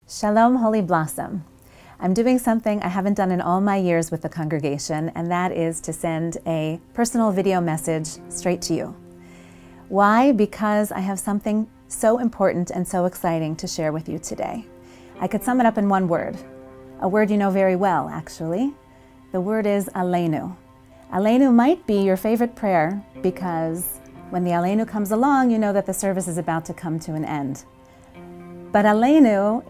Shalom, Holy Blossom. I'm doing something I haven't done in all my years with the congregation, and that is to send a personal video message straight to you. Why? Because I have something so important and so exciting to share with you today. I could sum it up in one word, a word you know very well, actually. The word is Aleinu. Aleinu might be your favorite prayer because when the Aleinu comes along, you know that the service is about to come to an end. But Aleinu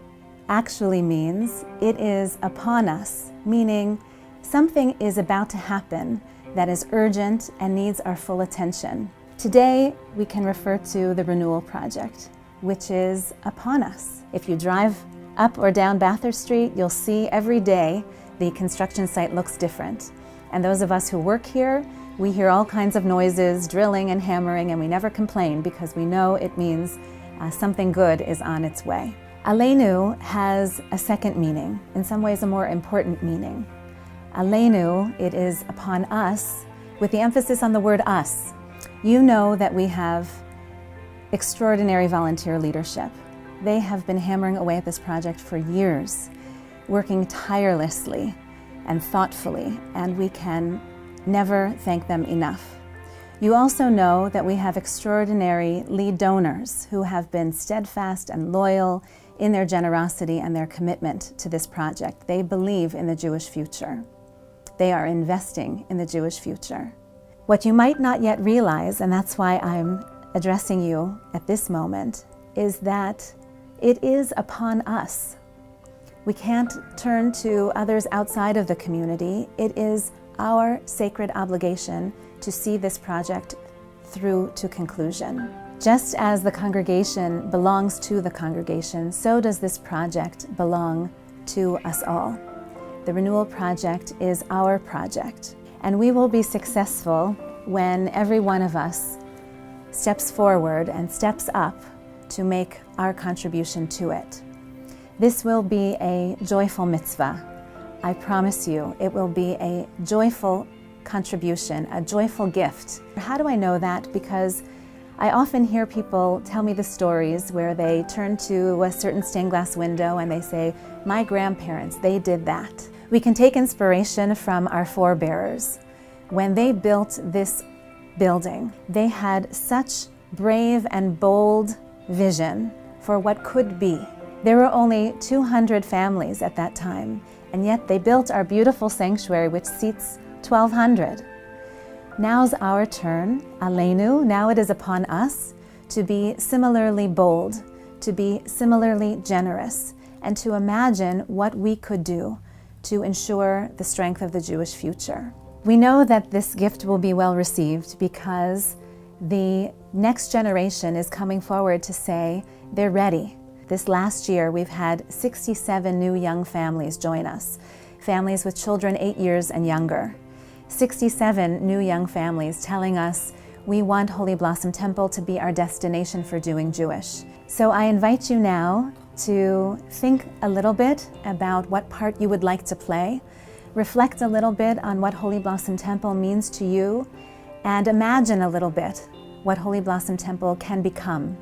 actually means it is upon us, meaning something is about to happen that is urgent and needs our full attention. Today, we can refer to the Renewal Project, which is upon us. If you drive up or down Bathurst Street, you'll see every day the construction site looks different. And those of us who work here, we hear all kinds of noises, drilling and hammering, and we never complain because we know it means something good is on its way. Aleinu has a second meaning, in some ways a more important meaning. Aleinu, it is upon us, with the emphasis on the word us. You know that we have extraordinary volunteer leadership. They have been hammering away at this project for years, working tirelessly and thoughtfully, and we can never thank them enough. You also know that we have extraordinary lead donors who have been steadfast and loyal in their generosity and their commitment to this project. They believe in the Jewish future. They are investing in the Jewish future. What you might not yet realize, and that's why I'm addressing you at this moment, is that it is upon us. We can't turn to others outside of the community. It is our sacred obligation to see this project through to conclusion. Just as the congregation belongs to the congregation, so does this project belong to us all. The Renewal Project is our project, and we will be successful when every one of us steps forward and steps up to make our contribution to it. This will be a joyful mitzvah. I promise you, it will be a joyful contribution, a joyful gift. How do I know that? Because I often hear people tell me the stories where they turn to a certain stained glass window and they say, my grandparents, they did that. We can take inspiration from our forebearers. When they built this building, they had such brave and bold vision for what could be. There were only 200 families at that time, and yet they built our beautiful sanctuary, which seats 1,200. Now's our turn, Aleinu, now it is upon us to be similarly bold, to be similarly generous, and to imagine what we could do to ensure the strength of the Jewish future. We know that this gift will be well received because the next generation is coming forward to say they're ready. This last year, we've had 67 new young families join us, families with children 8 years and younger. 67 new young families telling us we want Holy Blossom Temple to be our destination for doing Jewish. So I invite you now to think a little bit about what part you would like to play, reflect a little bit on what Holy Blossom Temple means to you, and imagine a little bit what Holy Blossom Temple can become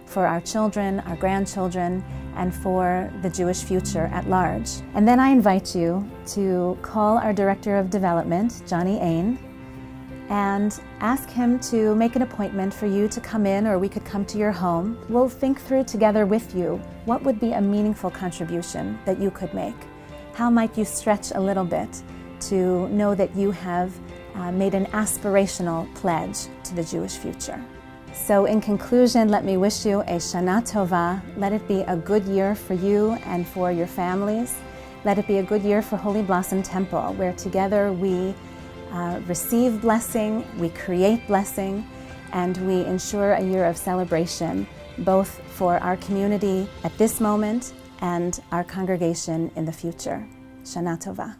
for our children, our grandchildren, and for the Jewish future at large. And then I invite you to call our Director of Development, Johnny Ain, and ask him to make an appointment for you to come in, or we could come to your home. We'll think through together with you what would be a meaningful contribution that you could make. How might you stretch a little bit to know that you have made an aspirational pledge to the Jewish future? So in conclusion, let me wish you a Shana Tova. Let it be a good year for you and for your families. Let it be a good year for Holy Blossom Temple, where together we receive blessing, we create blessing, and we ensure a year of celebration, both for our community at this moment and our congregation in the future. Shana Tova.